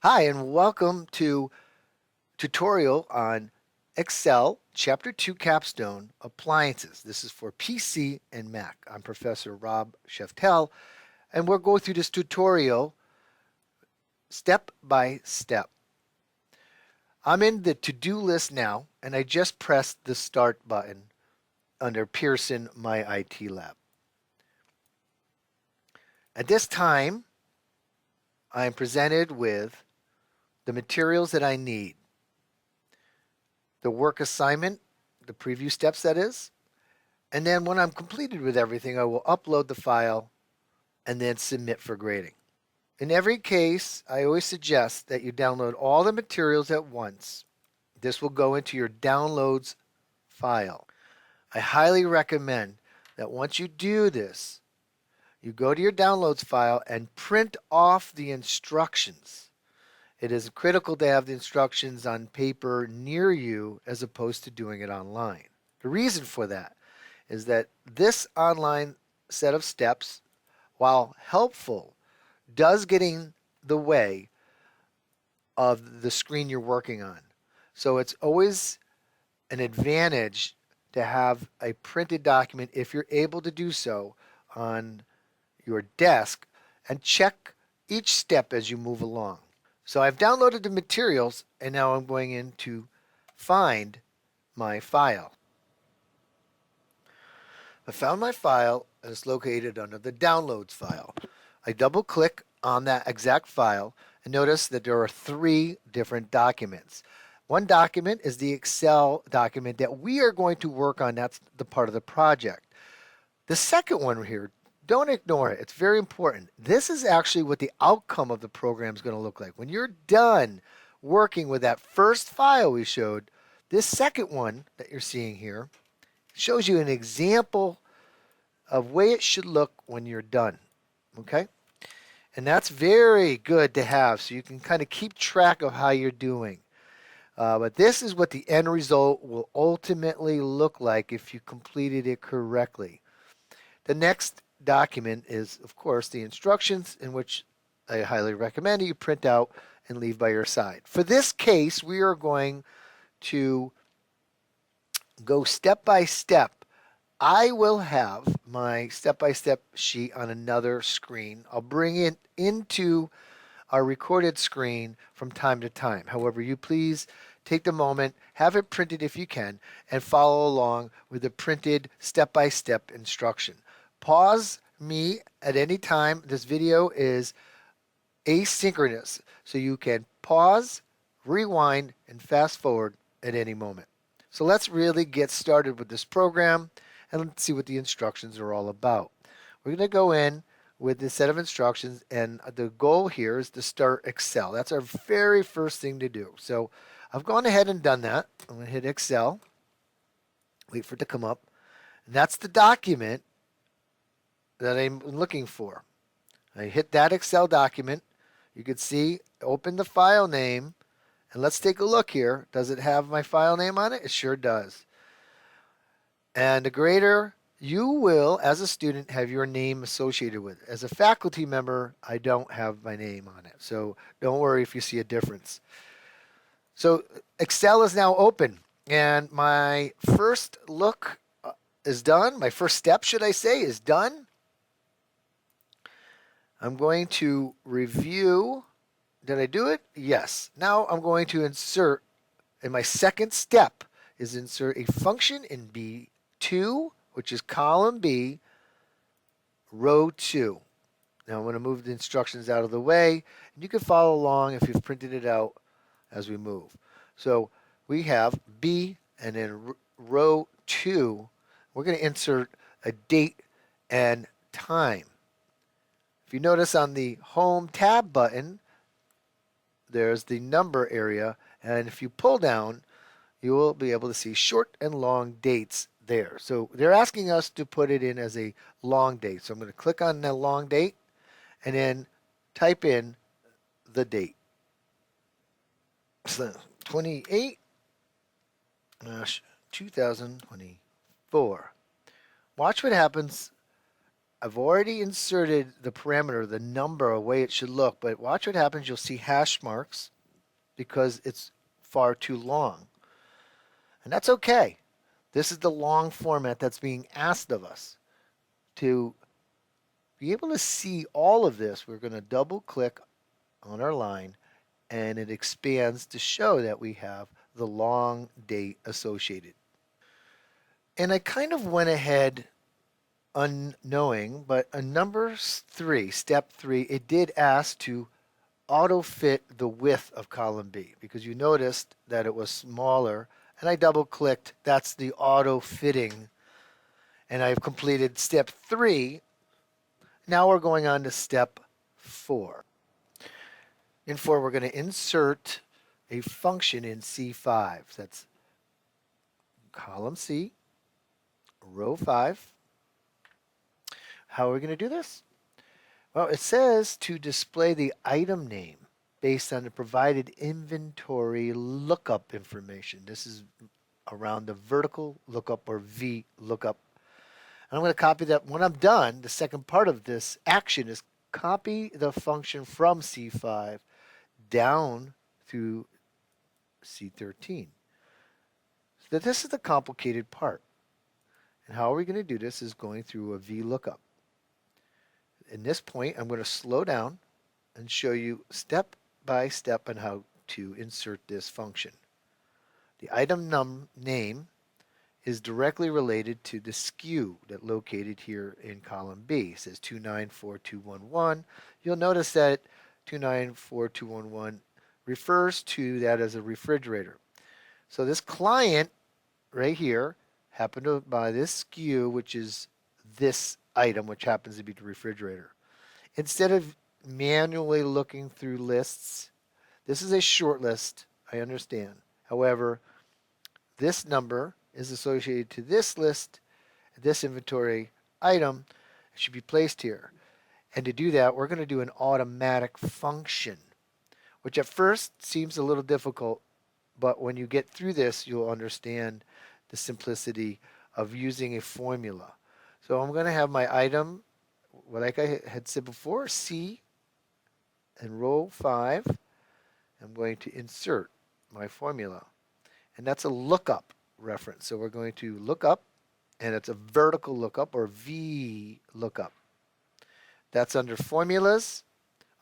Hi, and welcome to tutorial on Excel Chapter 2 Capstone Appliances. This is for PC and Mac. I'm Professor Rob Sheftel, and we'll go through this tutorial step by step. I'm in the to-do list now, and I just pressed the Start button under Pearson My IT Lab. At this time, I am presented with the materials that I need. The work assignment, the preview steps that is, and then when I'm completed with everything, I will upload the file and then submit for grading. In every case, I always suggest that you download all the materials at once. This will go into your downloads file. I highly recommend that once you do this, you go to your downloads file and print off the instructions. It is critical to have the instructions on paper near you as opposed to doing it online. The reason for that is that this online set of steps, while helpful, does get in the way of the screen you're working on. So it's always an advantage to have a printed document if you're able to do so on your desk and check each step as you move along. So I've downloaded the materials and now I'm going in to find my file. I found my file and it's located under the downloads file. I double click on that exact file and notice that there are three different documents. One document is the Excel document that we are going to work on. That's the part of the project. The second one here, don't ignore it. It's very important. This is actually what the outcome of the program is going to look like. When you're done working with that first file we showed, this second one that you're seeing here shows you an example of way it should look when you're done. Okay? And that's very good to have so you can kind of keep track of how you're doing. But this is what the end result will ultimately look like if you completed it correctly. The next document is, of course, the instructions, in which I highly recommend that you print out and leave by your side. For this case, we are going to go step by step. I will have my step-by-step sheet on another screen. I'll bring it into our recorded screen from time to time. However, you please take the moment, have it printed if you can, and follow along with the printed step-by-step instruction. Pause me at any time. This video is asynchronous, so you can pause, rewind, and fast forward at any moment. So let's really get started with this program and let's see what the instructions are all about. We're going to go in with this set of instructions, and the goal here is to start Excel. That's our very first thing to do. So I've gone ahead and done that. I'm going to hit Excel, wait for it to come up, and that's the document that I'm looking for. I hit that Excel document. You can see, open the file name, and let's take a look here. Does it have my file name on it? It sure does. And the grader, you will, as a student, have your name associated with it. As a faculty member, I don't have my name on it. So don't worry if you see a difference. So Excel is now open, and my first look is done. My first step, should I say, is done. I'm going to review. Did I do it? Yes. Now I'm going to insert, and my second step is insert a function in B2, which is column B, row 2. Now I'm going to move the instructions out of the way, and you can follow along if you've printed it out as we move. So we have B, and then row 2, we're going to insert a date and time. If you notice on the Home tab button, there's the number area, and if you pull down, you will be able to see short and long dates there. So they're asking us to put it in as a long date. So I'm going to click on the long date and then type in the date. So 28/2024. Watch what happens I've already inserted the parameter, the number, a way it should look, but watch what happens. You'll see hash marks because it's far too long. And that's okay. This is the long format that's being asked of us. To be able to see all of this, we're going to double click on our line and it expands to show that we have the long date associated. And I kind of went ahead unknowing, but on number 3, step 3, it did ask to auto fit the width of column B because you noticed that it was smaller and I double clicked. That's the auto fitting and I've completed step 3. Now we're going on to step 4. In 4, we're going to insert a function in C5. That's column C, row 5. How are we going to do this? Well, it says to display the item name based on the provided inventory lookup information. This is around the vertical lookup or V lookup. And I'm going to copy that. When I'm done, the second part of this action is copy the function from C5 down through C13. So this is the complicated part. And how are we going to do this is going through a VLOOKUP. In this point, I'm going to slow down and show you step by step on how to insert this function. The item name is directly related to the SKU that located here in column B. It says 294211. You'll notice that 294211 refers to that as a refrigerator. So this client right here happened to buy this SKU, which is this item, which happens to be the refrigerator. Instead of manually looking through lists, this is a short list, I understand. However, this number is associated to this list, this inventory item. It should be placed here. And to do that, we're going to do an automatic function, which at first seems a little difficult, but when you get through this, you'll understand the simplicity of using a formula. So I'm going to have my item, like I had said before, C and row 5. I'm going to insert my formula. And that's a lookup reference. So we're going to look up, and it's a vertical lookup or V lookup. That's under formulas,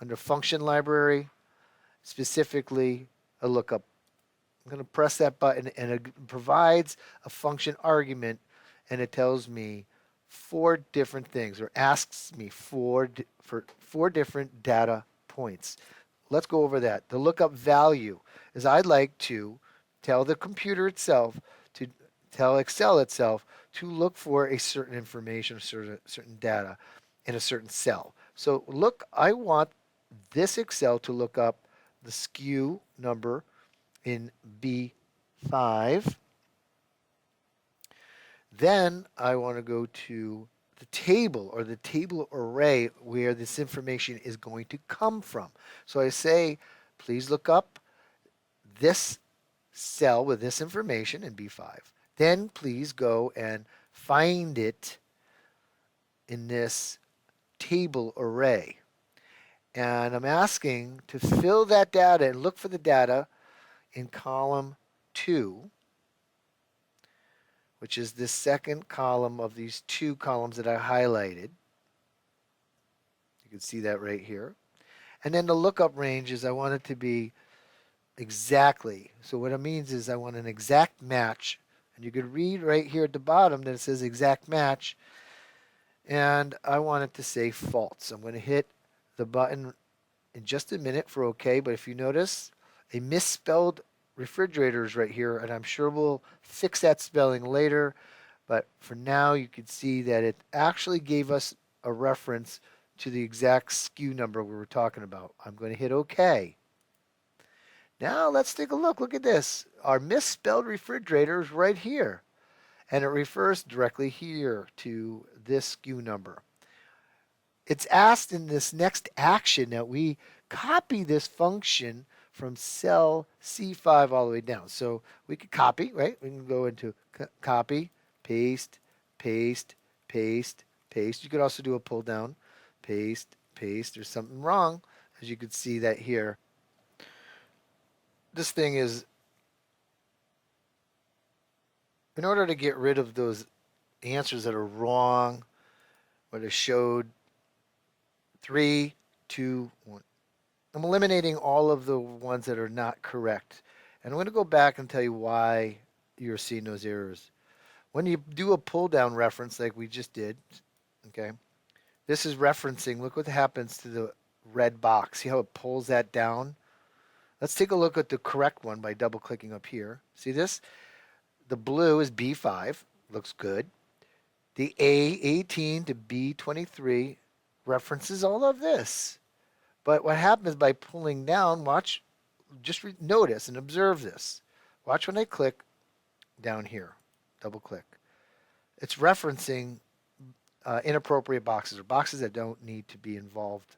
under function library, specifically a lookup. I'm going to press that button and it provides a function argument and it tells me 4 different things or asks me for 4 different data points. Let's go over that. The lookup value is I'd like to tell the computer itself, to tell Excel itself to look for a certain information, certain data in a certain cell. So look, I want this Excel to look up the SKU number in B5. Then I want to go to the table or the table array where this information is going to come from. So I say, please look up this cell with this information in B5. Then please go and find it in this table array. And I'm asking to fill that data and look for the data in column 2, which is the second column of these 2 columns that I highlighted. You can see that right here. And then the lookup range is I want it to be exactly. So what it means is I want an exact match. And you could read right here at the bottom that it says exact match. And I want it to say false. I'm going to hit the button in just a minute for OK. But if you notice, a misspelled refrigerator is right here. And I'm sure we'll fix that spelling later. But for now, you can see that it actually gave us a reference to the exact SKU number we were talking about. I'm going to hit OK. Now let's take a look. Look at this. Our misspelled refrigerator is right here. And it refers directly here to this SKU number. It's asked in this next action that we copy this function from cell C5 all the way down. So we could copy, right? We can go into copy, paste, paste, paste, paste. You could also do a pull down, paste, paste. There's something wrong, as you can see that here. This thing is, in order to get rid of those answers that are wrong, where it showed 3, 2, 1. I'm eliminating all of the ones that are not correct. And I'm going to go back and tell you why you're seeing those errors. When you do a pull down reference like we just did, okay, this is referencing, look what happens to the red box. See how it pulls that down? Let's take a look at the correct one by double clicking up here. See this? The blue is B5, looks good. The A18 to B23 references all of this. But what happens by pulling down, watch, just notice and observe this. Watch when I click down here, double click. It's referencing inappropriate boxes or boxes that don't need to be involved.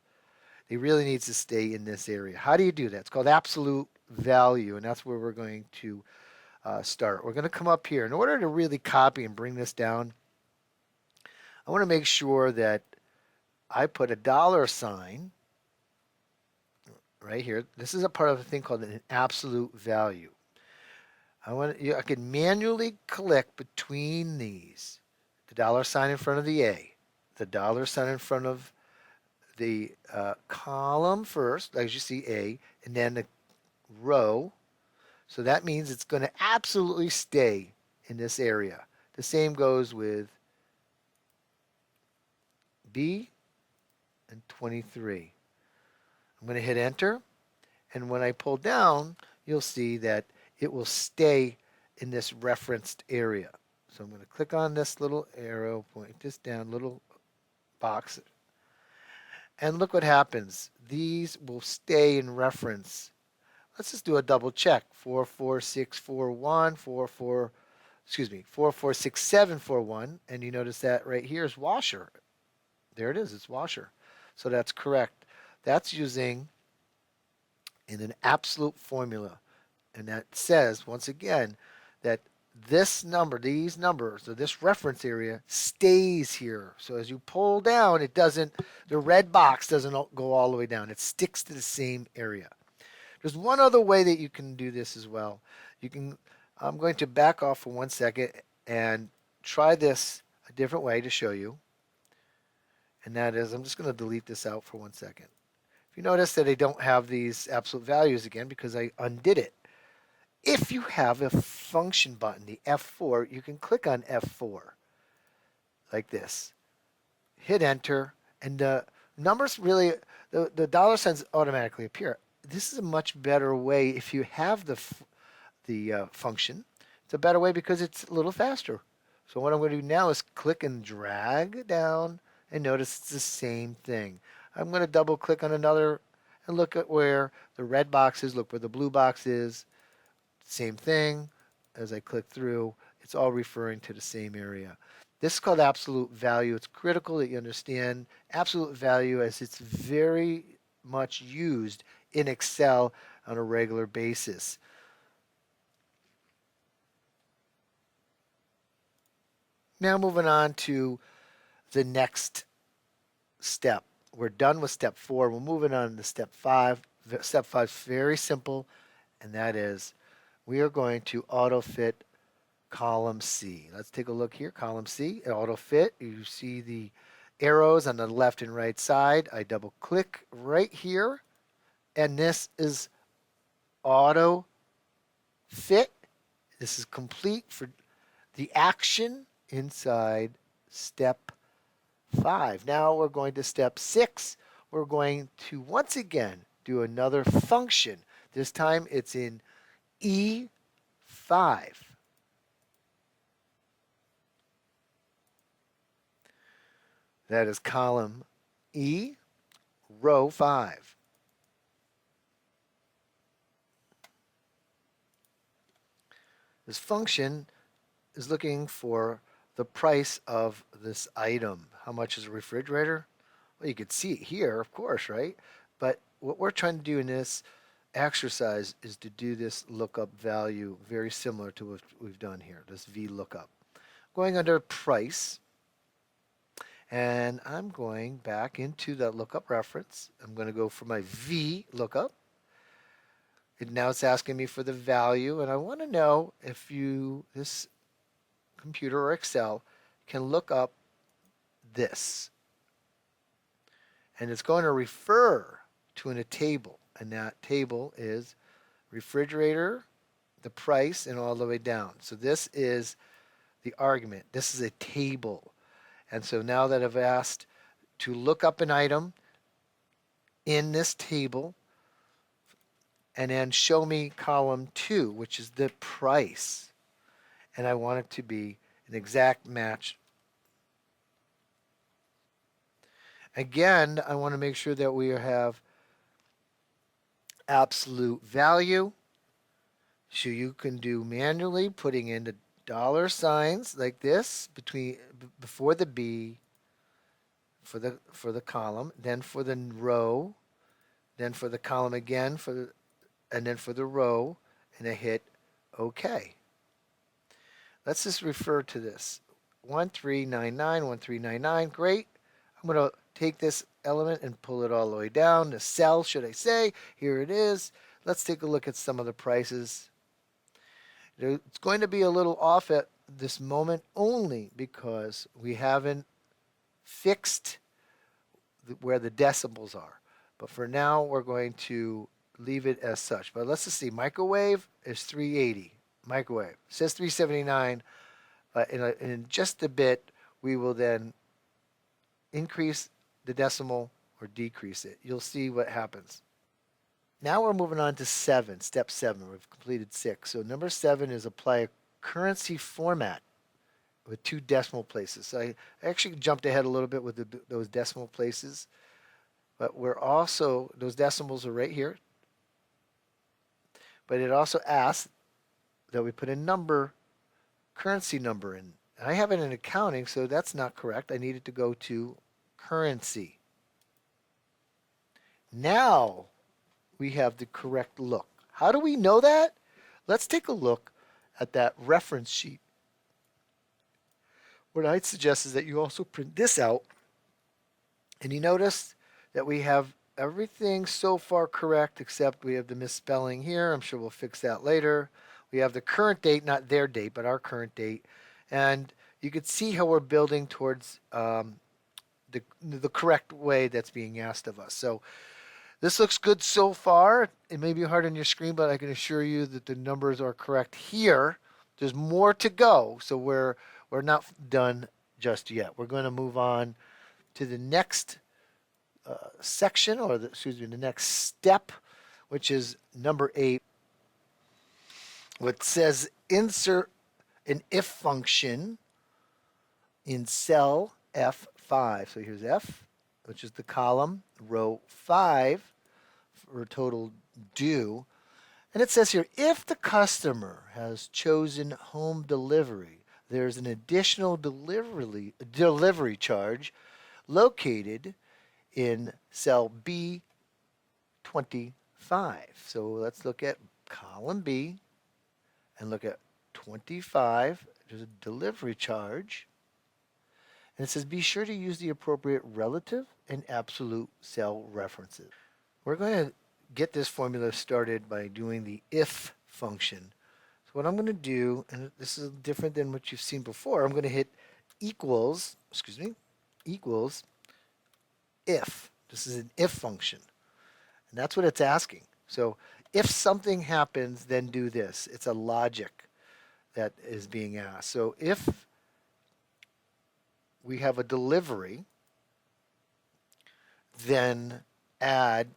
They really needs to stay in this area. How do you do that? It's called absolute value, and that's where we're going to start. We're going to come up here. In order to really copy and bring this down, I want to make sure that I put a dollar sign right here. This is a part of a thing called an absolute value. I can manually click between these. The dollar sign in front of the A, the dollar sign in front of the column first, as you see A, and then the row. So that means it's going to absolutely stay in this area. The same goes with B and 23. I'm going to hit enter, and when I pull down, you'll see that it will stay in this referenced area. So I'm going to click on this little arrow, point this down, little box, and look what happens. These will stay in reference. Let's just do a double check. 44641, 446741, and you notice that right here is washer. There it is, it's washer. So that's correct. That's using in an absolute formula. And that says, once again, that this number, these numbers, or this reference area stays here. So as you pull down, it doesn't, the red box doesn't go all the way down. It sticks to the same area. There's one other way that you can do this as well. You can, I'm going to back off for 1 second and try this a different way to show you. And that is, I'm just going to delete this out for 1 second. If you notice that I don't have these absolute values again because I undid it. If you have a function button, the F4, you can click on F4 like this. Hit enter, and the numbers really, the dollar signs automatically appear. This is a much better way if you have the function. It's a better way because it's a little faster. So what I'm going to do now is click and drag it down, and notice it's the same thing. I'm going to double click on another and look at where the red box is, look where the blue box is. Same thing. As I click through, it's all referring to the same area. This is called absolute value. It's critical that you understand absolute value as it's very much used in Excel on a regular basis. Now moving on to the next step. We're done with step 4. We're moving on to step 5. Step 5 is very simple, and that is we are going to auto fit column C. Let's take a look here. Column C, auto fit. You see the arrows on the left and right side. I double click right here, and this is auto fit. This is complete for the action inside step 5. Now we're going to step 6. We're going to once again do another function. This time it's in E5. That is column E, row 5. This function is looking for the price of this item. How much is a refrigerator? Well, you could see it here, of course, right? But what we're trying to do in this exercise is to do this lookup value very similar to what we've done here, this V lookup. Going under price, And I'm going back into that lookup reference. I'm going to go for my V lookup. Now it's asking me for the value, and I want to know if this computer or Excel can look up this. And it's going to refer to a table, and that table is refrigerator, the price, and all the way down. So this is the argument. This is a table. And so now that I've asked to look up an item in this table, and then show me column 2, which is the price. And I want it to be an exact match. Again, I want to make sure that we have absolute value. So you can do manually putting in the dollar signs like this before the B for the column, then for the row, then for the column again and then for the row, and I hit OK. Let's just refer to this. 1399, 1399, great. I'm going to take this element and pull it all the way down. The cell, should I say. Here it is. Let's take a look at some of the prices. It's going to be a little off at this moment only because we haven't fixed where the decimals are. But for now, we're going to leave it as such. But let's just see. Microwave is 380. Microwave. It says 379. In just a bit, we will then increase the decimal or decrease it. You'll see what happens. Now we're moving on to 7, step 7. We've completed 6. So number 7 is apply a currency format with 2 decimal places. So I actually jumped ahead a little bit with those decimal places. But those decimals are right here. But it also asks that we put a currency number in. I have it in accounting, so that's not correct. I needed to go to currency. Now we have the correct look. How do we know that? Let's take a look at that reference sheet. What I'd suggest is that you also print this out, and you notice that we have everything so far correct except we have the misspelling here. I'm sure we'll fix that later. We have the current date, not their date, but our current date. And you can see how we're building towards the correct way that's being asked of us. So this looks good so far. It may be hard on your screen, but I can assure you that the numbers are correct here. There's more to go, so we're not done just yet. We're going to move on to the next section, or the next step, which is number 8. What says insert an if function in cell F5. So here's F, which is the column, row 5 for total due. And it says here, if the customer has chosen home delivery, there's an additional delivery charge located in cell B25. So let's look at column B and look at 25. There's a delivery charge. And it says be sure to use the appropriate relative and absolute cell references. We're going to get this formula started by doing the if function. So what I'm going to do, and this is different than what you've seen before, I'm going to hit equals if. This is an if function. And that's what it's asking. So if something happens, then do this. It's a logic that is being asked. So if we have a delivery, then add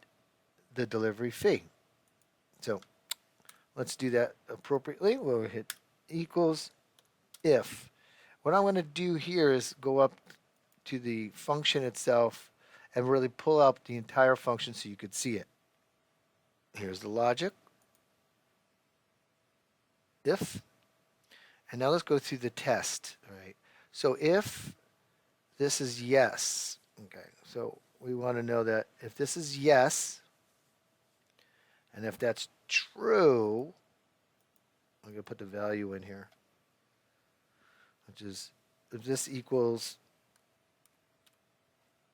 the delivery fee. So let's do that appropriately. We'll hit equals if. What I'm going to do here is go up to the function itself and really pull up the entire function so you could see it. Here's the logic. If. And now let's go through the test. All right. So if this is yes, okay, so we want to know that if this is yes, and if that's true, I'm going to put the value in here, which is if this equals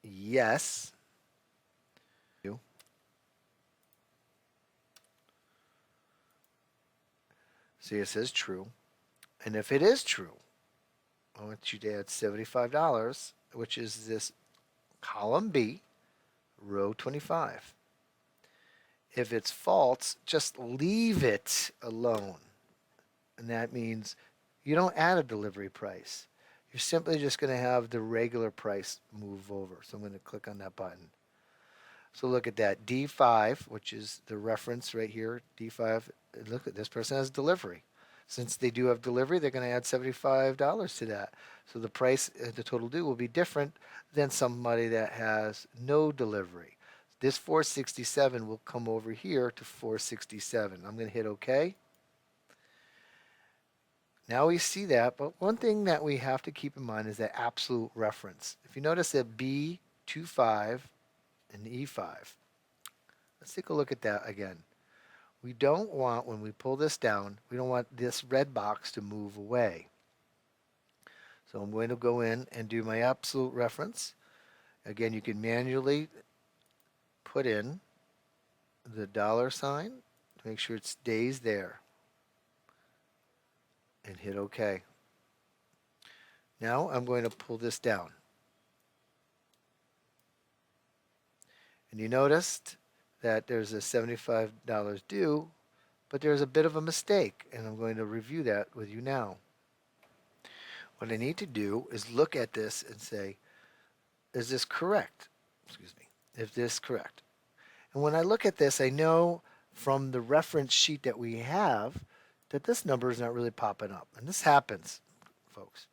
yes. See, it says true. And if it is true, I want you to add $75, which is this column B, row 25. If it's false, just leave it alone. And that means you don't add a delivery price. You're simply just going to have the regular price move over. So I'm going to click on that button. So look at that. D5, which is the reference right here, D5, look at this person has delivery. Since they do have delivery, they're going to add $75 to that. So the price, the total due will be different than somebody that has no delivery. This 467 will come over here to 467. I'm going to hit OK. Now we see that, but one thing that we have to keep in mind is that absolute reference. If you notice that B25 and E5, let's take a look at that again. We don't want, when we pull this down, we don't want this red box to move away. So I'm going to go in and do my absolute reference. Again, you can manually put in the dollar sign to make sure it stays there and hit OK. Now I'm going to pull this down. And you noticed that there's a $75 due, but there's a bit of a mistake, and I'm going to review that with you now. What I need to do is look at this and say, is this correct? Excuse me. Is this correct? And when I look at this, I know from the reference sheet that we have that this number is not really popping up. And this happens, folks.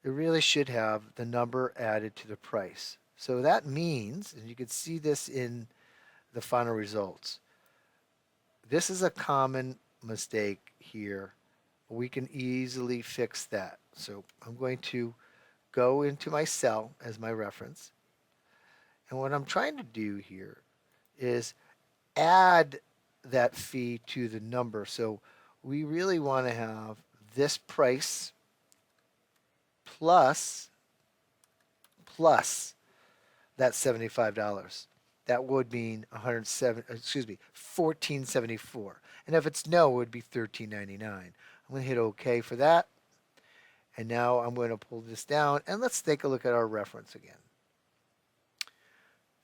It really should have the number added to the price. So that means, and you can see this in the final results, this is a common mistake here. We can easily fix that. So I'm going to go into my cell as my reference. And what I'm trying to do here is add that fee to the number. So we really want to have this price plus that $75. That would mean 1474. And if it's no, it would be $13.99. I'm going to hit OK for that. And now I'm going to pull this down, and let's take a look at our reference again.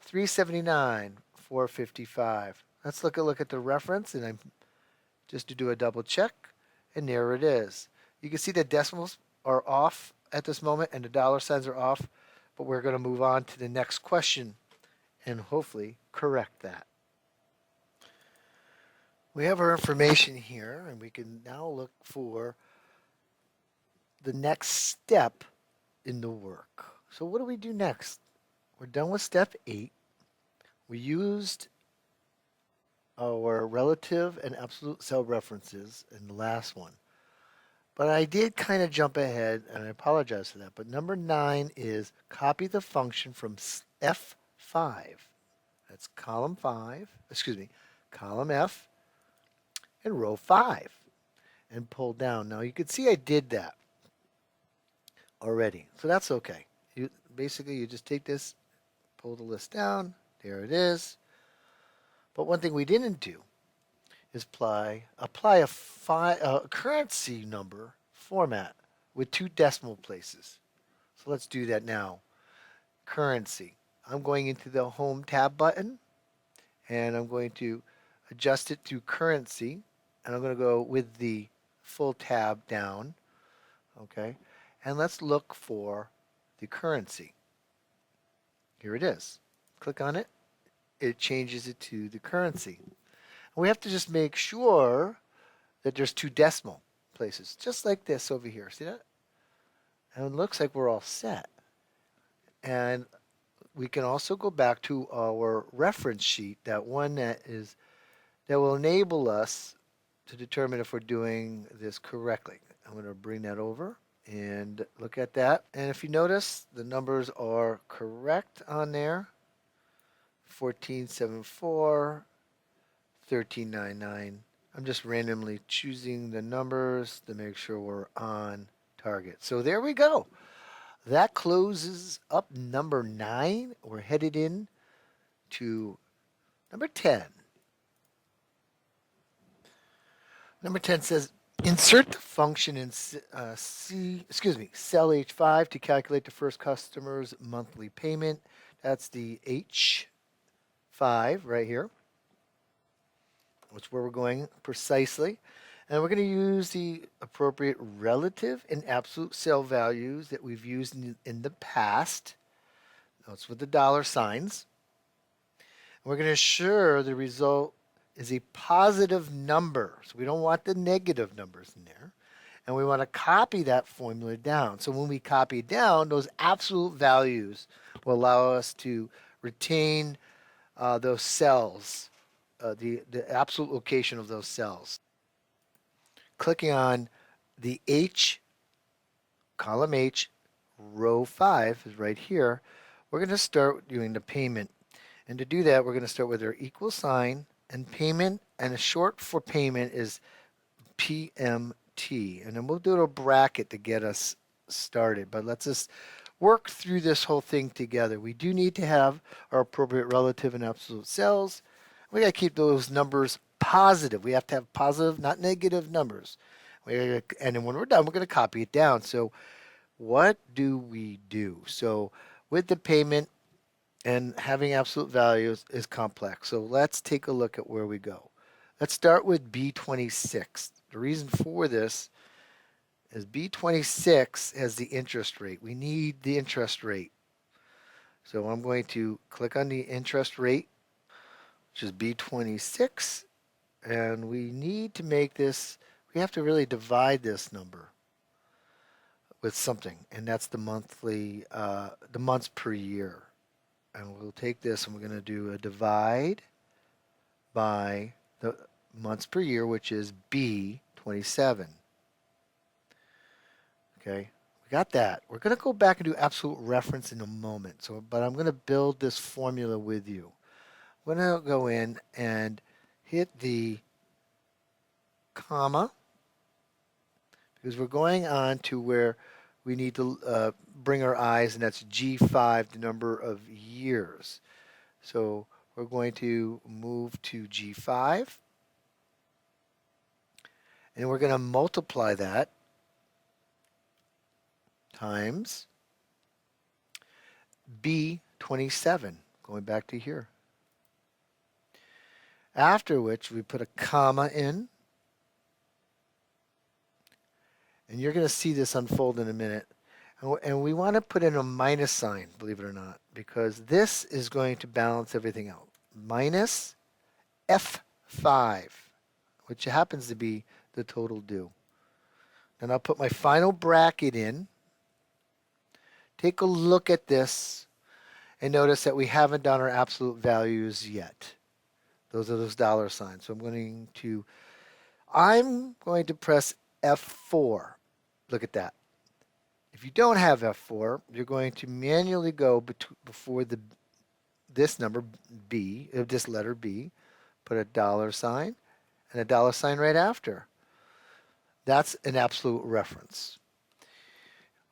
379, 455. Let's look at the reference, and I'm just to do a double check, and there it is. You can see the decimals are off at this moment, and the dollar signs are off, but we're going to move on to the next question and hopefully correct that. We have our information here, and we can now look for the next step in the work. So what do we do next? We're done with step 8. We used our relative and absolute cell references in the last one. But I did kind of jump ahead, and I apologize for that. But number 9 is copy the function from F5. That's column F and row 5 and pull down. Now you can see I did that already, so that's okay. Basically you just take this, pull the list down, there it is. But one thing we didn't do is apply a currency number format with 2 decimal places. So let's do that now. Currency. I'm going into the Home tab button, and I'm going to adjust it to currency, and I'm going to go with the full tab down. Okay, and let's look for the currency. Here it is. Click on it. It changes it to the currency. And we have to just make sure that there's 2 decimal places, just like this over here. See that? And it looks like we're all set. And we can also go back to our reference sheet, that one that will enable us to determine if we're doing this correctly. I'm going to bring that over and look at that. And if you notice, the numbers are correct on there. 1474, 1399. I'm just randomly choosing the numbers to make sure we're on target. So there we go. That closes up number 9. We're headed in to number 10. Number 10 says insert the function in cell H5 to calculate the first customer's monthly payment. That's the H5 right here, which is where we're going precisely. And we're going to use the appropriate relative and absolute sale values that we've used in the past. Notes with the dollar signs. And we're going to ensure the result is a positive number. So we don't want the negative numbers in there. And we want to copy that formula down. So when we copy down, those absolute values will allow us to retain those cells, the absolute location of those cells. Clicking on the H, column H, row 5 is right here. We're going to start doing the payment. And to do that, we're going to start with our equal sign and payment. And the short for payment is PMT. And then we'll do a bracket to get us started. But let's just work through this whole thing together. We do need to have our appropriate relative and absolute cells. We got to keep those numbers positive. We have to have positive, not negative numbers. And then when we're done, we're going to copy it down. So what do we do? So with the payment and having absolute values is complex. So let's take a look at where we go. Let's start with B26. The reason for this is B26 has the interest rate. We need the interest rate. So I'm going to click on the interest rate, which is B26. And we need to make this, we have to really divide this number with something. And that's the monthly, the months per year. And we'll take this and we're going to do a divide by the months per year, which is B27. Okay, we got that. We're going to go back and do absolute reference in a moment. So, but I'm going to build this formula with you. I'm going to go in and hit the comma because we're going on to where we need to bring our eyes, and that's G5, the number of years. So we're going to move to G5, and we're going to multiply that times B27, going back to here. After which we put a comma in, and you're going to see this unfold in a minute. And we want to put in a minus sign, believe it or not, because this is going to balance everything out. Minus F5, which happens to be the total due. And I'll put my final bracket in. Take a look at this and notice that we haven't done our absolute values yet. Those are those dollar signs. So I'm going to press F4. Look at that. If you don't have F4, you're going to manually go before this number B, this letter B, put a dollar sign and a dollar sign right after. That's an absolute reference.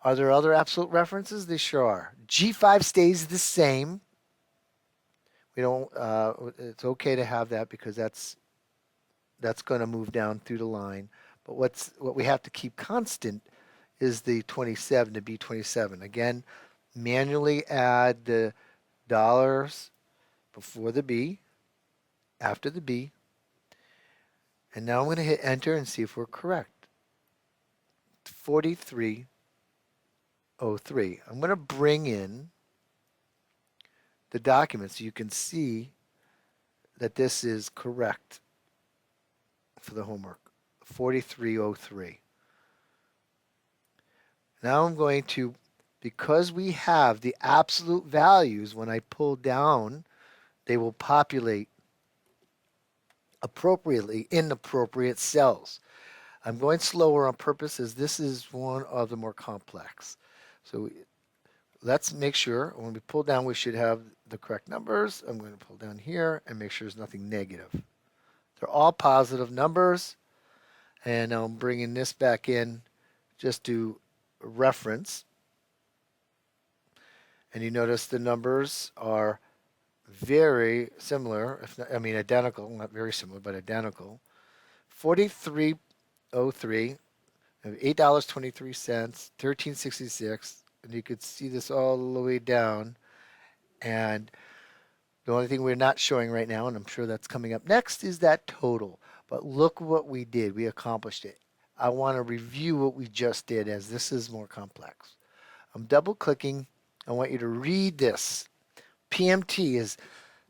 Are there other absolute references? They sure are. G5 stays the same. We don't. It's okay to have that because that's going to move down through the line. But what we have to keep constant is the 27 to B27. Again, manually add the dollars before the B, after the B. And now I'm going to hit enter and see if we're correct. 4303. I'm going to bring in the document so you can see that this is correct for the homework. 4303. Now I'm going to, because we have the absolute values, when I pull down, they will populate appropriately in appropriate cells. I'm going slower on purpose as this is one of the more complex. So let's make sure when we pull down, we should have the correct numbers. I'm going to pull down here and make sure there's nothing negative. They're all positive numbers. And I'm bringing this back in just to reference. And you notice the numbers are very similar, if not, I mean identical, not very similar, but identical. 4303 $8.23, 1366, and you could see this all the way down. And the only thing we're not showing right now, and I'm sure that's coming up next, is that total. But look what we did. We accomplished it. I want to review what we just did as this is more complex. I'm double clicking. I want you to read this. PMT is,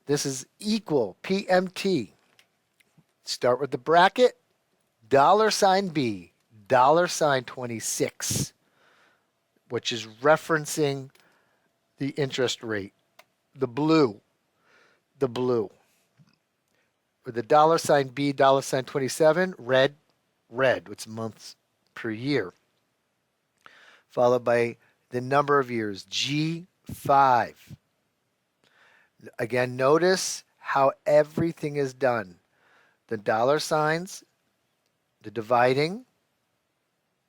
this is equal PMT. Start with the bracket, $B, $26, which is referencing the interest rate. The blue. With the $B, $27, red, it's months per year. Followed by the number of years, G5. Again, notice how everything is done. The dollar signs, the dividing,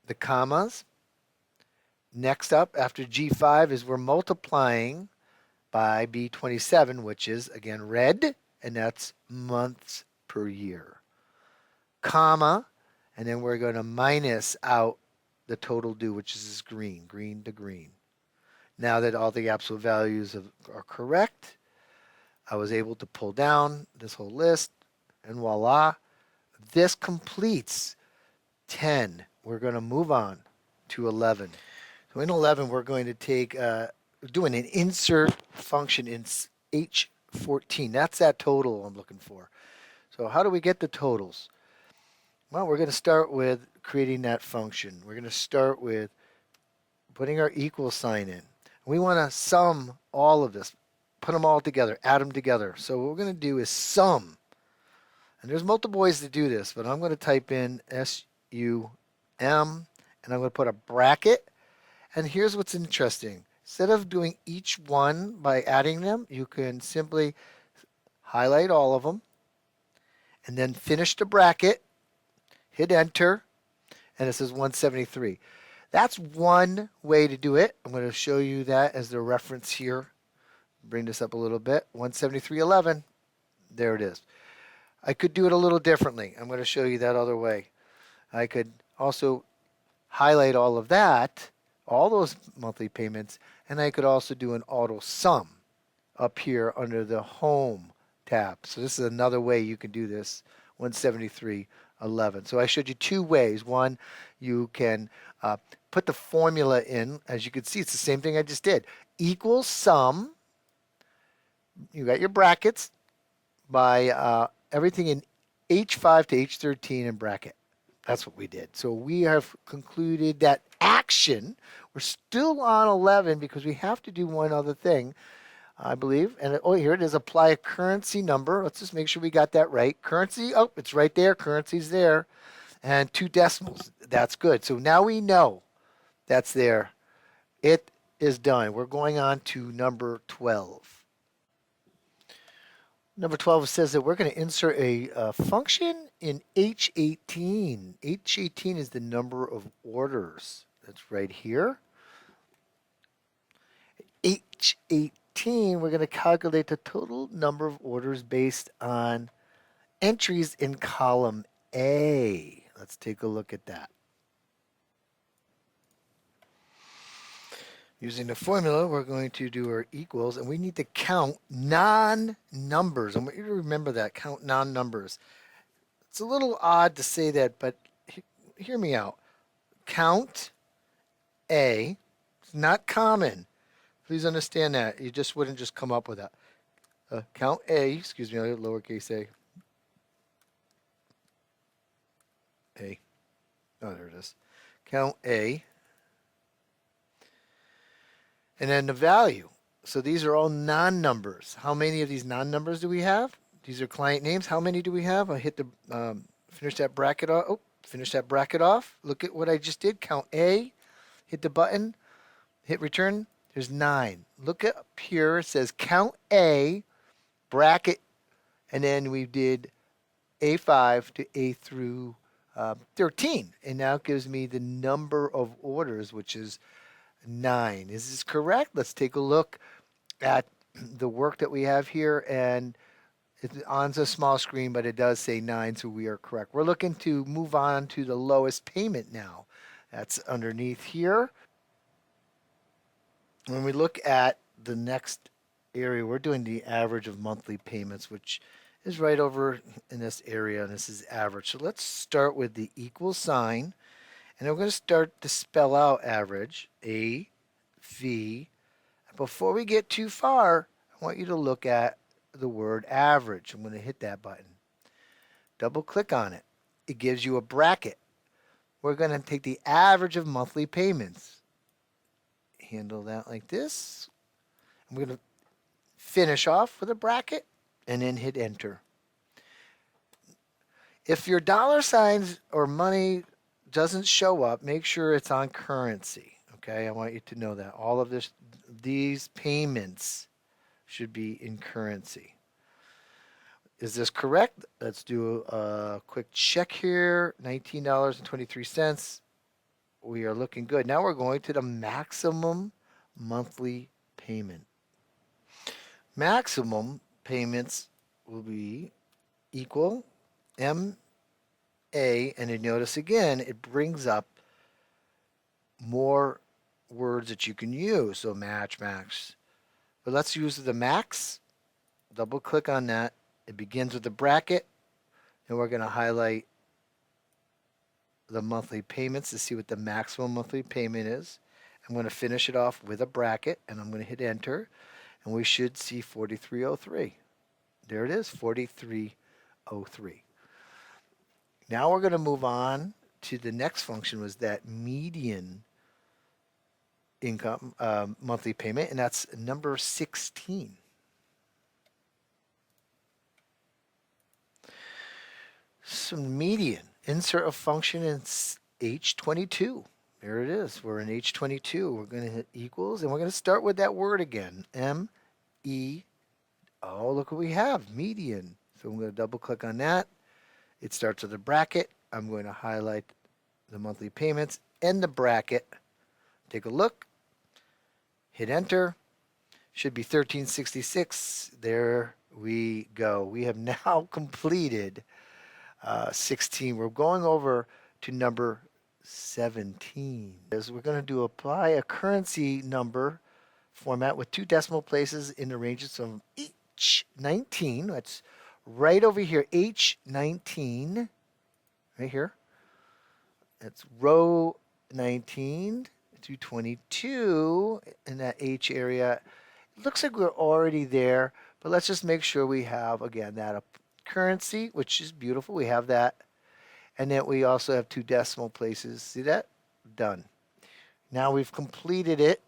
the commas. Next up, after G5 is we're multiplying by B27, which is, again, red, and that's months per year. Comma, and then we're going to minus out the total due, which is green to green. Now that all the absolute values are correct, I was able to pull down this whole list, and voila, this completes 10. We're going to move on to 11. So in 11, we're going to take, doing an insert function in H14. That's that total I'm looking for. So how do we get the totals? Well, we're going to start with creating that function. We're going to start with putting our equal sign in. We want to sum all of this, put them all together, add them together. So what we're going to do is sum. And there's multiple ways to do this, but I'm going to type in SUM, and I'm going to put a bracket. And here's what's interesting. Instead of doing each one by adding them, you can simply highlight all of them and then finish the bracket, hit enter, and it says 173. That's one way to do it. I'm going to show you that as the reference here. Bring this up a little bit. 173.11. There it is. I could do it a little differently. I'm going to show you that other way. I could also highlight all of that, all those monthly payments, and I could also do an auto sum up here under the home tab. So this is another way you can do this, 173.11. So I showed you two ways. One, you can put the formula in. As you can see, it's the same thing I just did. Equals sum. You got your brackets by everything in H5 to H13 in bracket. That's what we did. So we have concluded that action. We're still on 11 because we have to do one other thing, I believe. And here it is, apply a currency number. Let's just make sure we got that right. Currency, oh, it's right there. Currency's there. And 2 decimals. That's good. So now we know that's there. It is done. We're going on to number 12. Number 12 says that we're going to insert a function in H18. H18 is the number of orders. That's right here. H18, we're going to calculate the total number of orders based on entries in column A. Let's take a look at that. Using the formula, we're going to do our equals, and we need to count non-numbers. I want you to remember that, count non-numbers. It's a little odd to say that, but hear me out. Count A. It's not common. Please understand that. You just wouldn't just come up with that. Count A, excuse me, lowercase a. A. Oh, there it is. Count A. And then the value. So these are all non-numbers. How many of these non-numbers do we have? These are client names. How many do we have? I hit the finish that bracket off. Oh, finish that bracket off. Look at what I just did. Count A. Hit the button. Hit return. There's 9. Look up here. It says count A, bracket, and then we did A5 to A through 13. And now it gives me the number of orders, which is 9. Is this correct? Let's take a look at the work that we have here, and it's on the small screen, but it does say 9, so we are correct. We're looking to move on to the lowest payment now. That's underneath here. When we look at the next area, we're doing the average of monthly payments, which is right over in this area, and this is average. So let's start with the equal sign, and we're going to start to spell out average, A, V. Before we get too far, I want you to look at the word average. I'm going to hit that button. Double click on it. It gives you a bracket. We're going to take the average of monthly payments. Handle that like this. I'm going to finish off with a bracket and then hit enter. If your dollar signs or money doesn't show up, make sure it's on currency. Okay, I want you to know that all of these payments should be in currency. Is this correct? Let's do a quick check here. $19.23. We are looking good. Now we're going to the maximum monthly payment. Maximum payments will be equal MA, and you notice again it brings up more words that you can use. So match, max. But let's use the max. Double click on that. It begins with a bracket, and we're going to highlight the monthly payments to see what the maximum monthly payment is. I'm going to finish it off with a bracket, and I'm going to hit enter, and we should see 4303. There it is, 4303. Now we're going to move on to the next function, was that median income monthly payment, and that's number 16. So median, insert a function in H22. There it is. We're in H22. We're going to hit equals, and we're going to start with that word again. M-E. Oh, look what we have, median. So I'm going to double click on that. It starts with a bracket. I'm going to highlight the monthly payments and the bracket. Take a look. Hit enter. Should be 1366. There we go. We have now completed 16. We're going over to number 17. As we're going to do apply a currency number format with 2 decimal places in the ranges of H19. That's right over here, H19, right here. That's row 19 to 22 in that H area. It looks like we're already there, but let's just make sure we have, again, that currency, which is beautiful. We have that. And then we also have 2 decimal places. See that? Done. Now we've completed it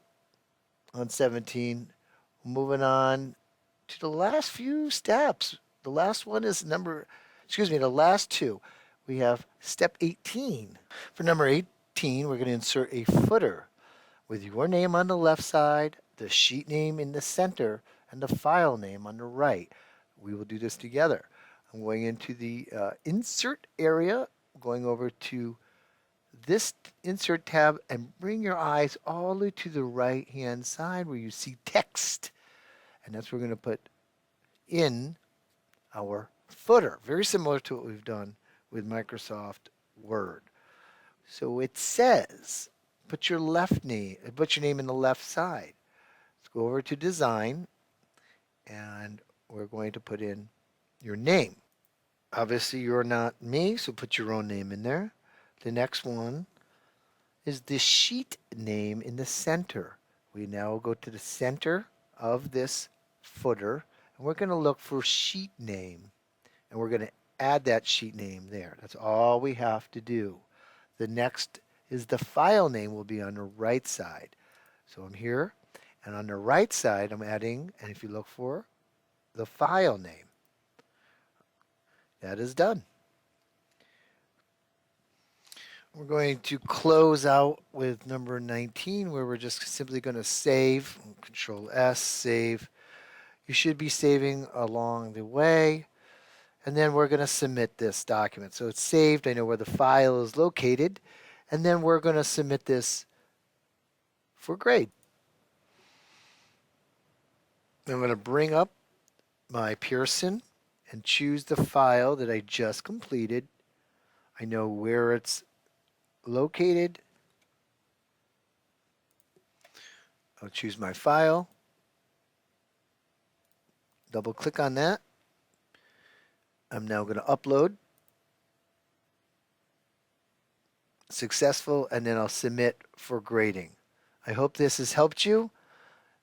on 17. Moving on to the last few steps. The last one is the last 2. We have step 18. For number 18, we're going to insert a footer with your name on the left side, the sheet name in the center, and the file name on the right. We will do this together. I'm going into the insert area, going over to this insert tab, and bring your eyes all the way to the right hand side where you see text. And that's where we're going to put in our footer. Very similar to what we've done with Microsoft Word. So it says, put your name in the left side. Let's go over to design, and we're going to put in your name. Obviously, you're not me, so put your own name in there. The next one is the sheet name in the center. We now go to the center of this footer, and we're going to look for sheet name, and we're going to add that sheet name there. That's all we have to do. The next is the file name will be on the right side. So I'm here, and on the right side, I'm adding, and if you look for the file name, that is done. We're going to close out with number 19, where we're just simply going to save. Control S, save. You should be saving along the way. And then we're going to submit this document. So it's saved. I know where the file is located. And then we're going to submit this for grade. I'm going to bring up my Pearson and choose the file that I just completed. I know where it's located. I'll choose my file, double click on that. I'm now going to upload. Successful, and then I'll submit for grading. I hope this has helped you.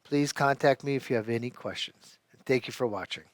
Please contact me if you have any questions. Thank you for watching.